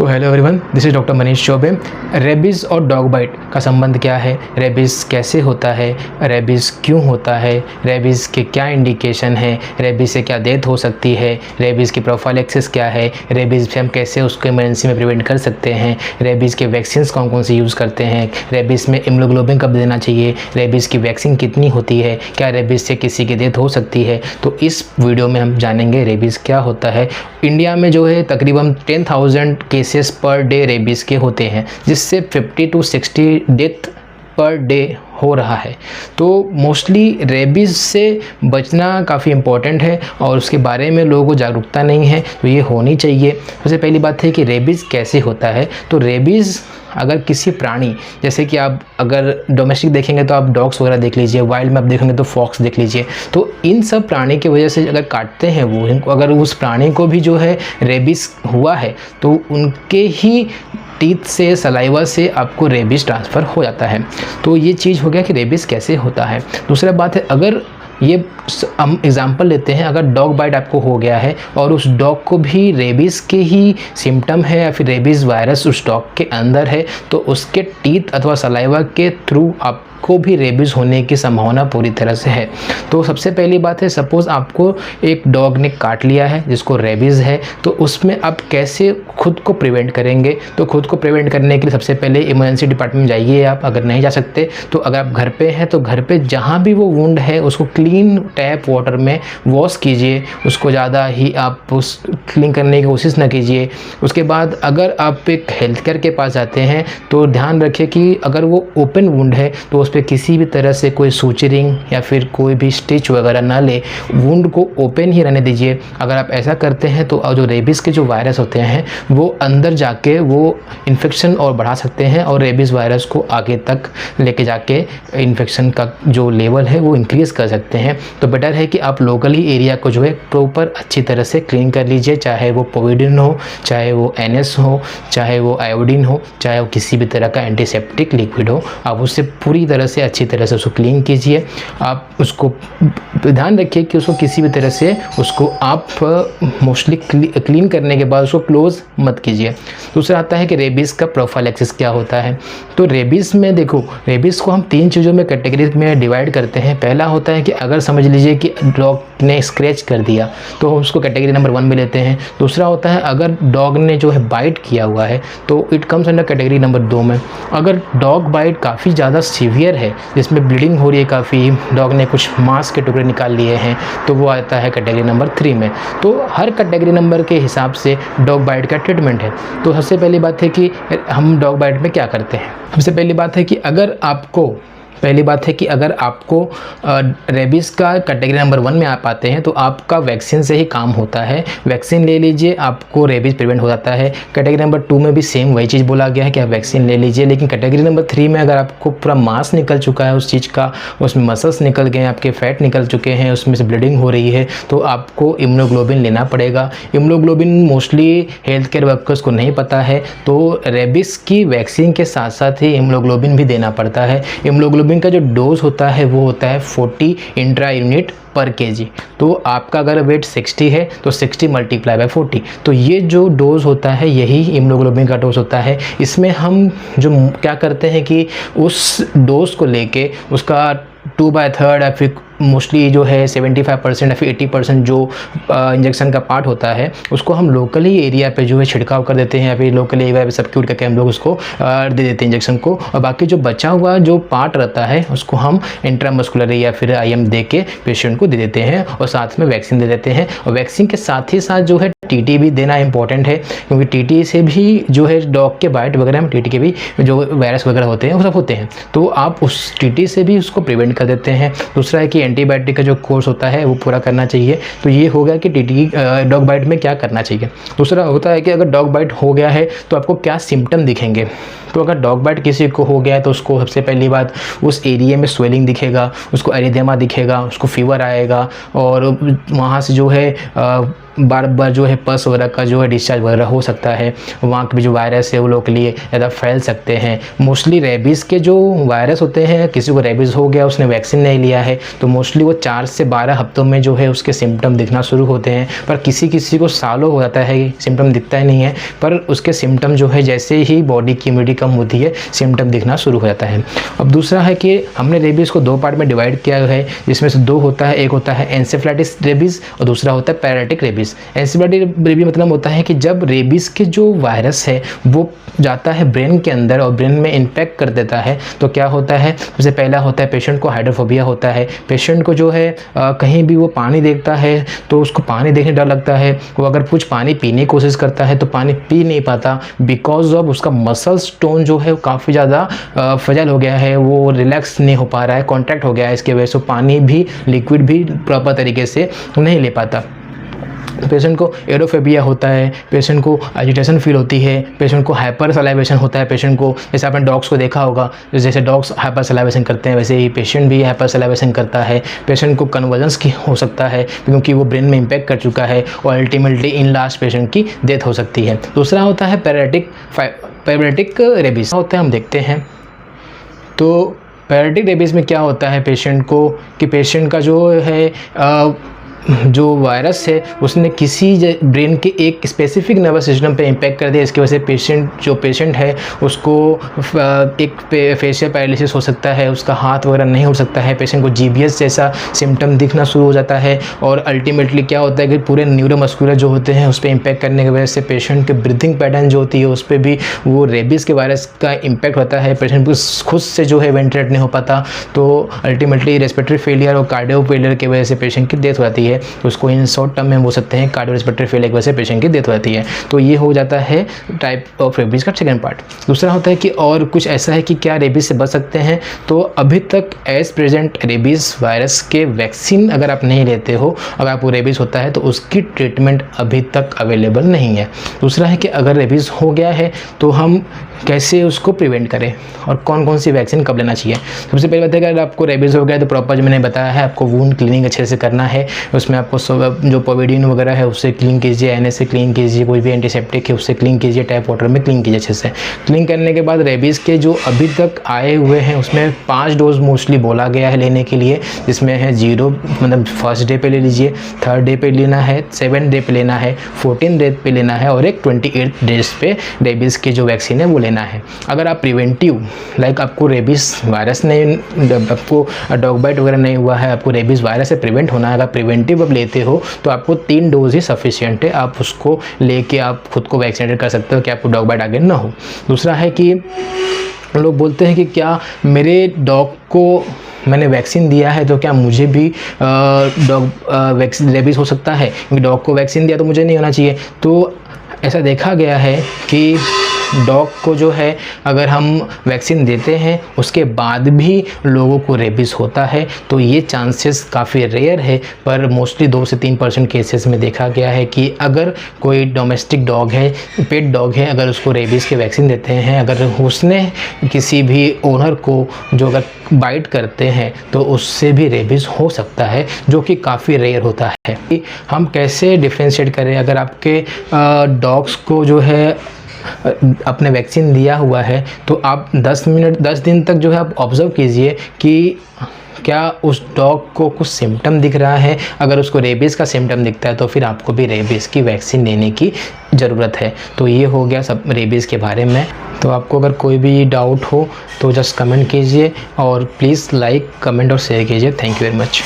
तो hello everyone, this is doctor Manish Choubey. Rabies और dog bite का संबंध क्या है, रेबीज़ कैसे होता है, रेबीज़ क्यों होता है, रेबीज़ के क्या इंडिकेशन है, रेबीज़ से क्या डेथ हो सकती है, रेबीज़ की प्रोफाइलैक्सिस क्या है, रेबीज़ से हम कैसे उसको इमरजेंसी में प्रिवेंट कर सकते हैं, रेबीज़ के वैक्सीन कौन कौन से यूज़ करते हैं, रेबीज़ में इम्यूनोग्लोबिन कब देना चाहिए, रेबीज़ की वैक्सीन कितनी होती है, क्या रेबीज़ से किसी की डेथ हो सकती है। तो इस वीडियो में हम जानेंगे रेबीज़ क्या होता है। इंडिया में जो है तकरीबन 10,000 केसेस पर डे रेबीज़ के होते हैं, जिससे 50 to 60 डेथ पर डे हो रहा है। तो मोस्टली रेबीज़ से बचना काफ़ी इम्पॉर्टेंट है और उसके बारे में लोगों को जागरूकता नहीं है, तो ये होनी चाहिए। सबसे पहली बात है कि रेबीज़ कैसे होता है। तो रेबीज़ अगर किसी प्राणी, जैसे कि आप अगर डोमेस्टिक देखेंगे तो आप डॉग्स वगैरह देख लीजिए, वाइल्ड में आप देखेंगे तो फॉक्स देख लीजिए, तो इन सब प्राणी की वजह से अगर काटते हैं वो, अगर उस प्राणी को भी जो है रेबीज़ हुआ है तो उनके ही टीथ से, सलाइवा से आपको रेबीज़ ट्रांसफ़र हो जाता है। तो ये चीज़ हो गया कि रेबीज़ कैसे होता है। दूसरा बात है, अगर ये हम एग्ज़ाम्पल लेते हैं, अगर डॉग बाइट आपको हो गया है और उस डॉग को भी रेबीज़ के ही सिम्टम है या फिर रेबीज़ वायरस उस डॉग के अंदर है, तो उसके टीथ अथवा सलाइवा के थ्रू आपको भी रेबीज़ होने की संभावना पूरी तरह से है। तो सबसे पहली बात है, सपोज़ आपको एक डॉग ने काट लिया है जिसको रेबीज़ है, तो उसमें आप कैसे खुद को प्रिवेंट करेंगे। तो खुद को प्रिवेंट करने के लिए सबसे पहले इमरजेंसी डिपार्टमेंट जाइए आप, अगर नहीं जा सकते तो अगर आप घर पे हैं तो घर पे जहाँ भी वो वुंड है उसको क्लीन टैप वाटर में वॉश कीजिए, उसको ज़्यादा ही आप उस क्लीन करने की कोशिश ना कीजिए। उसके बाद अगर आप एक हेल्थ केयर के पास जाते हैं तो ध्यान रखिए कि अगर वो ओपन वुंड है तो उस पर किसी भी तरह से कोई सूचरिंग या फिर कोई भी स्टिच वगैरह ना ले, वुंड को ओपन ही रहने दीजिए। अगर आप ऐसा करते हैं तो जो रेबीज़ के जो वायरस होते हैं वो अंदर जाके वो इन्फेक्शन और बढ़ा सकते हैं और रेबीज़ वायरस को आगे तक लेके जाके इन्फेक्शन का जो लेवल है वो इंक्रीज़ कर सकते हैं। तो बेटर है कि आप लोकली एरिया को जो है प्रॉपर अच्छी तरह से क्लीन कर लीजिए, चाहे वो पोविडिन हो, चाहे वो NS हो, चाहे वो आयोडीन हो, चाहे वो किसी भी तरह का एंटीसेप्टिक लिक्विड हो, आप उससे पूरी तरह से अच्छी तरह से उसको क्लीन कीजिए। आप उसको ध्यान रखिए कि उसको किसी भी तरह से उसको आप मोस्टली क्लीन करने के बाद उसको क्लोज़ मत कीजिए। दूसरा आता है कि रेबीज़ का प्रोफाइलैक्सिस क्या होता है। तो रेबीज़ में देखो, रेबीज़ को हम 3 चीज़ों में कैटेगरी में डिवाइड करते हैं। पहला होता है कि अगर समझ लीजिए कि डॉग ने स्क्रैच कर दिया तो उसको कैटेगरी नंबर 1 में लेते हैं। दूसरा होता है अगर डॉग ने जो है बाइट किया हुआ है तो it comes under category number 2 में। अगर डॉग बाइट काफ़ी ज़्यादा सीवियर है, जिसमें ब्लीडिंग हो रही है, काफ़ी डॉग ने कुछ मांस के टुकड़े निकाल लिए हैं, तो वो आता है कैटेगरी नंबर 3 में। तो हर कैटेगरी नंबर के हिसाब से डॉग बाइट का ट्रीटमेंट है। तो सबसे पहली बात है कि हम डॉग बाइट में क्या करते हैं। सबसे पहली बात है कि अगर आपको रेबीज़ का कैटेगरी नंबर 1 में आप आते हैं तो आपका वैक्सीन से ही काम होता है। वैक्सीन ले लीजिए, आपको रेबीज़ प्रिवेंट हो जाता है। कैटेगरी नंबर 2 में भी सेम वही चीज़ बोला गया है कि आप वैक्सीन ले लीजिए, लेकिन कैटेगरी नंबर 3 में अगर आपको पूरा मांस निकल चुका है उस चीज़ का, उसमें मसल्स निकल गए हैं, आपके फैट निकल चुके हैं, उसमें से ब्लीडिंग हो रही है, तो आपको इम्यूनोग्लोबिन लेना पड़ेगा। Immunoglobulin mostly health care workers को नहीं पता है, तो रेबीज़ की वैक्सीन के साथ साथ ही इम्यूनोग्लोबिन भी देना पड़ता है। इम्यूनोग्लोबिन का जो डोज होता है वो होता है 40 इंट्रा यूनिट पर kg। तो आपका अगर वेट 60 है तो 60 मल्टीप्लाई बाय 40, तो ये जो डोज होता है यही इम्यूनोग्लोबिन का डोज होता है। इसमें हम जो क्या करते हैं कि उस डोज को लेके उसका 2/3 या फिर मोस्टली जो है 75% या फिर 80% जो इंजेक्शन का पार्ट होता है उसको हम लोकली एरिया पे जो है छिड़काव कर देते हैं, या फिर लोकली एरिया पे सब्क्यूट करके हम लोग उसको दे देते हैं इंजेक्शन को, और बाकी जो बचा हुआ जो पार्ट रहता है उसको हम इंट्रामस्कुलर या फिर IM दे के पेशेंट को दे देते हैं और साथ में वैक्सीन दे देते हैं। और वैक्सीन के साथ ही साथ जो है TT भी देना इंपॉर्टेंट है, क्योंकि TT से भी जो है डॉग के बाइट वगैरह में TT के भी जो वायरस वगैरह होते हैं वो सब होते हैं, तो आप उस TT से भी उसको प्रिवेंट कर देते हैं। दूसरा है कि एंटीबायोटिक का जो कोर्स होता है वो पूरा करना चाहिए। तो ये हो गया कि डॉग बाइट में क्या करना चाहिए। दूसरा होता है कि अगर डॉग बाइट हो गया है तो आपको क्या सिम्टम दिखेंगे। तो अगर डॉग बाइट किसी को हो गया है तो उसको सबसे पहली बात उस एरिया में स्वेलिंग दिखेगा, उसको एरिथेमा दिखेगा, उसको फीवर आएगा और वहाँ से जो है बार बार जो है पस वगैरह का जो है डिस्चार्ज वगैरह हो सकता है, वहाँ के भी जो वायरस है वो लोग के लिए ज़्यादा फैल सकते हैं। मोस्टली रेबीज़ के जो वायरस होते हैं, किसी को रेबीज़ हो गया, उसने वैक्सीन नहीं लिया है, तो मोस्टली वो 4 से 12 हफ्तों में जो है उसके सिम्टम दिखना शुरू होते हैं। पर किसी किसी को सालों हो जाता है, सिम्टम दिखता ही नहीं है, पर उसके सिम्टम जो है जैसे ही बॉडी की इम्यूनिटी कम होती है सिम्टम दिखना शुरू हो जाता है। अब दूसरा है कि हमने रेबीज़ को 2 पार्ट में डिवाइड किया है, जिसमें से 2 होता है, एक होता है एन्सेफेलाइटिस रेबीज़ और दूसरा होता है पैरालिटिक रेबीज़। एन्सेफेलाइटिस रेबीज़ मतलब होता है कि जब रेबीज़ के जो वायरस है वो जाता है ब्रेन के अंदर और ब्रेन में इम्पैक्ट कर देता है, तो क्या होता है, सबसे पहला होता है पेशेंट को हाइड्रोफोबिया होता है। पेशेंट को जो है कहीं भी वो पानी देखता है तो उसको पानी देखने डर लगता है, वो अगर कुछ पानी पीने की कोशिश करता है तो पानी पी नहीं पाता, बिकॉज ऑफ उसका मसल स्टोन जो है वो काफ़ी ज़्यादा फजल हो गया है, वो रिलैक्स नहीं हो पा रहा है, कॉन्ट्रैक्ट हो गया है, इसकी वजह से पानी भी लिक्विड भी प्रॉपर तरीके से नहीं ले पाता। पेशेंट को एरोफोबिया होता है, पेशेंट को एजिटेशन फील होती है, पेशेंट को हाइपर सलाइवेशन होता है। पेशेंट को, जैसे आपने डॉग्स को देखा होगा, जैसे डॉग्स हाइपर सलाइवेशन करते हैं वैसे ही पेशेंट भी हाइपर सलाइवेशन करता है। पेशेंट को कन्वर्जेंस की हो सकता है क्योंकि वो ब्रेन में इम्पैक्ट कर चुका है और अल्टीमेटली इन लास्ट पेशेंट की डेथ हो सकती है। दूसरा होता है पैरालिटिक रेबीज़ होता है, हम देखते हैं। तो पैरालिटिक रेबीज़ में क्या होता है पेशेंट को कि पेशेंट का जो है जो वायरस है उसने किसी ब्रेन के एक स्पेसिफिक नर्वस सिस्टम पे इम्पैक्ट कर दिया, इसकी वजह से पेशेंट है उसको एक फेशियल पैरालिसिस हो सकता है, उसका हाथ वगैरह नहीं उठ सकता है, पेशेंट को जीबीएस जैसा सिम्टम दिखना शुरू हो जाता है और अल्टीमेटली क्या होता है कि पूरे न्यूरोमस्कुलर जो होते हैं उस पर इम्पैक्ट करने की वजह से पेशेंट के ब्रीथिंग पैटर्न जो होती है उस पर भी वो रेबीज़ के वायरस का इम्पैक्ट होता है। पेशेंट को खुद से जो है वेंटिलेट नहीं हो पाता, तो अल्टीमेटली रेस्पिरेटरी फेलियर और कार्डियो फेलियर की वजह से पेशेंट की डेथ हो जाती है। तो उसको इन शॉर्ट टर्म में बोल सकते हैं कार्डियो रेस्पिरेटरी फेलियर की वजह से पेशेंट की डेथ हो जाती है। तो ये हो जाता है टाइप ऑफ रेबीज़ का सेकंड पार्ट। दूसरा होता है कि और कुछ ऐसा है कि क्या रेबीज़ से बच सकते हैं, तो अभी तक एज प्रेजेंट रेबीज़ वायरस के वैक्सीन अगर आप नहीं लेते हो, अगर आपको रेबीज़ होता है तो उसकी ट्रीटमेंट अभी तक अवेलेबल नहीं है। दूसरा है कि अगर रेबीज़ हो गया है तो हम कैसे उसको प्रिवेंट करें और कौन कौन सी वैक्सीन कब लेना चाहिए। सबसे पहले बात है कि अगर आपको रेबीज़ हो गया तो प्रॉपर जो मैंने बताया है आपको वूंड क्लीनिंग अच्छे से करना है। उसमें आपको जो पोविडीन वगैरह है उससे क्लीन कीजिए, एनए से क्लीन कीजिए, कोई भी एंटीसेप्टिक है उससे क्लीन कीजिए, टैप वाटर में क्लीन कीजिए अच्छे से। क्लीन करने के बाद रेबीज़ के जो अभी तक आए हुए हैं उसमें 5 डोज मोस्टली बोला गया है लेने के लिए, जिसमें है 0 मतलब फर्स्ट डे पे ले लीजिए, 3rd डे पे लेना है, 7th डे पे लेना है, 14th डे पे लेना है और एक 28th डेज पे रेबीज़ के जो वैक्सीन है वो लेना है। अगर आप प्रिवेंटिव लाइक आपको रेबीज़ वायरस नहीं, आपको डॉग बाइट वगैरह नहीं हुआ है, आपको रेबीज़ वायरस से प्रिवेंट होना है, अगर प्रिवेंटिव आप लेते हो तो आपको 3 डोज ही सफिशिएंट है, आप उसको लेके आप खुद को वैक्सीनेट कर सकते हो कि आपको डॉग बाइट आगे ना हो। दूसरा है कि लोग बोलते हैं कि क्या मेरे डॉग को मैंने वैक्सीन दिया है तो क्या मुझे भी डॉग वैक्सीन रेबीज़ हो सकता है, क्योंकि डॉग को वैक्सीन दिया तो मुझे नहीं होना चाहिए। तो ऐसा देखा गया है कि डॉग को जो है अगर हम वैक्सीन देते हैं उसके बाद भी लोगों को रेबीज़ होता है, तो ये चांसेस काफ़ी रेयर है, पर मोस्टली 2 से 3% केसेस में देखा गया है कि अगर कोई डोमेस्टिक डॉग है, पेट डॉग है, अगर उसको रेबीज़ के वैक्सीन देते हैं, अगर उसने किसी भी ओनर को जो अगर बाइट करते हैं तो उससे भी रेबीज़ हो सकता है, जो कि काफ़ी रेयर होता है। हम कैसे डिफ्रेंशिएट करें, अगर आपके डॉग्स को जो है आपने वैक्सीन दिया हुआ है तो आप 10 दिन तक जो है आप ऑब्ज़र्व कीजिए कि क्या उस डॉग को कुछ सिम्टम दिख रहा है। अगर उसको रेबीज़ का सिम्टम दिखता है तो फिर आपको भी रेबीज़ की वैक्सीन लेने की ज़रूरत है। तो ये हो गया सब रेबीज़ के बारे में। तो आपको अगर कोई भी डाउट हो तो जस्ट कमेंट कीजिए और प्लीज़ लाइक, कमेंट और शेयर कीजिए। Thank you very much.